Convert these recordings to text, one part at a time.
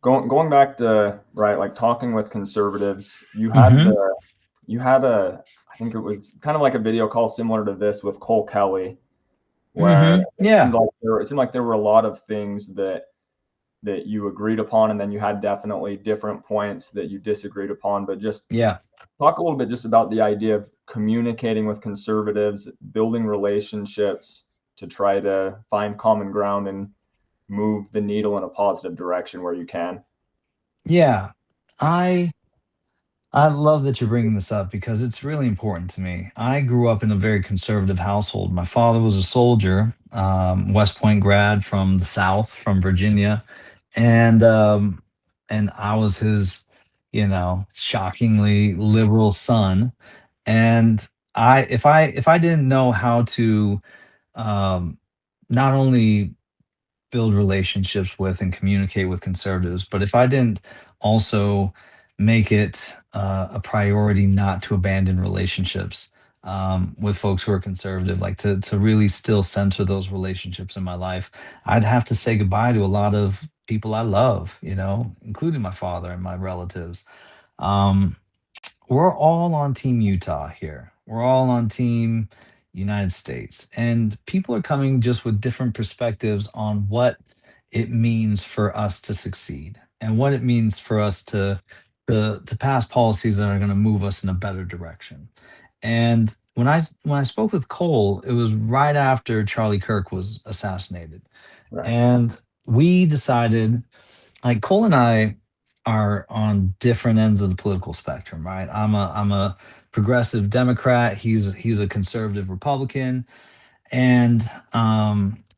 going back to right, like talking with conservatives, Hmm. you had a I think it was kind of like a video call similar to this with Cole Kelly, where Yeah. it seemed like there were a lot of things that you agreed upon, and then you had definitely different points that you disagreed upon. But just Yeah. talk a little bit just about the idea of communicating with conservatives, building relationships to try to find common ground and move the needle in a positive direction where you can. Yeah. I I love that you're bringing this up because it's really important to me. I grew up in a very conservative household. My father was a soldier, West Point grad from the South, from Virginia, and I was his, shockingly liberal son. And if I didn't know how to um, not only build relationships with and communicate with conservatives. But if I didn't also make it a priority not to abandon relationships with folks who are conservative, like to really still center those relationships in my life, I'd have to say goodbye to a lot of people I love, including my father and my relatives. Um, we're all on Team Utah here. We're all on Team United States. And people are coming just with different perspectives on what it means for us to succeed and what it means for us to pass policies that are going to move us in a better direction. And when I spoke with Cole, it was right after Charlie Kirk was assassinated. Right. And we decided, like, Cole and I are on different ends of the political spectrum, right? I'm a progressive Democrat. He's a conservative Republican, and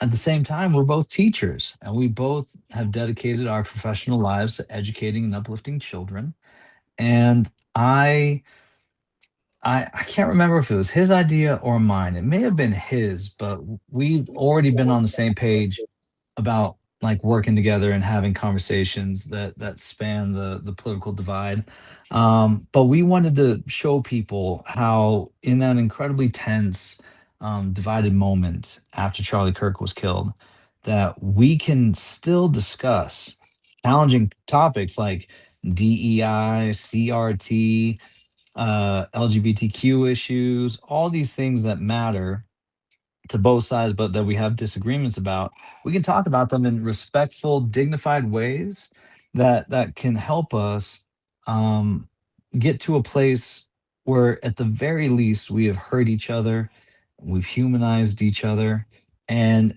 at the same time, we're both teachers, and we both have dedicated our professional lives to educating and uplifting children. And I can't remember if it was his idea or mine. It may have been his, but we've already been on the same page about like working together and having conversations that span the political divide. But we wanted to show people how in that incredibly tense, divided moment after Charlie Kirk was killed, that we can still discuss challenging topics like DEI, CRT, LGBTQ issues, all these things that matter to both sides, but that we have disagreements about. We can talk about them in respectful, dignified ways that can help us um, get to a place where, at the very least, we have heard each other, we've humanized each other, and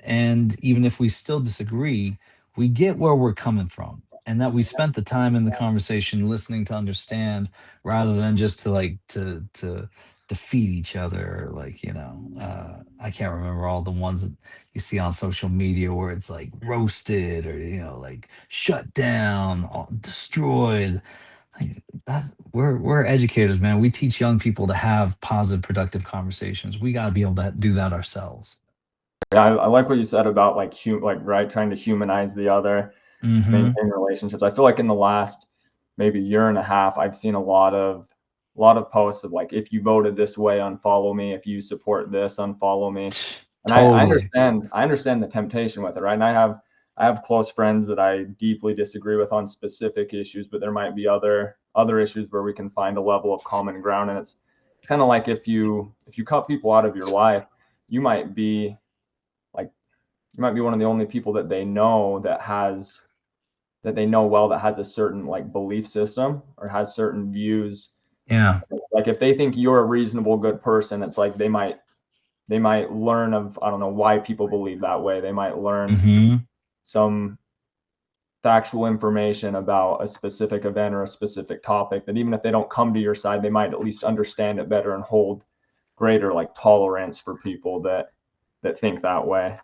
even if we still disagree, we get where we're coming from, and that we spent the time in the conversation listening to understand rather than just to like to defeat each other, like, I can't remember all the ones that you see on social media where it's like roasted or like shut down, destroyed. Like, that's we're educators, man. We teach young people to have positive, productive conversations. We got to be able to do that ourselves. Yeah, I like what you said about like right, trying to humanize the other, Hmm. maintain relationships. I feel like in the last maybe year and a half, I've seen a lot of posts of like, if you voted this way, unfollow me. If you support this, unfollow me. And I Totally. understand the temptation with it, right? And I have close friends that I deeply disagree with on specific issues, but there might be other issues where we can find a level of common ground. And it's kind of like if you cut people out of your life, you might be like you might be one of the only people that they know well, that has a certain like belief system or has certain views. Yeah. Like if they think you're a reasonable, good person, it's like they might learn of, I don't know, why people believe that way. They might learn Hmm. some factual information about a specific event or a specific topic that even if they don't come to your side, they might at least understand it better and hold greater like tolerance for people that think that way.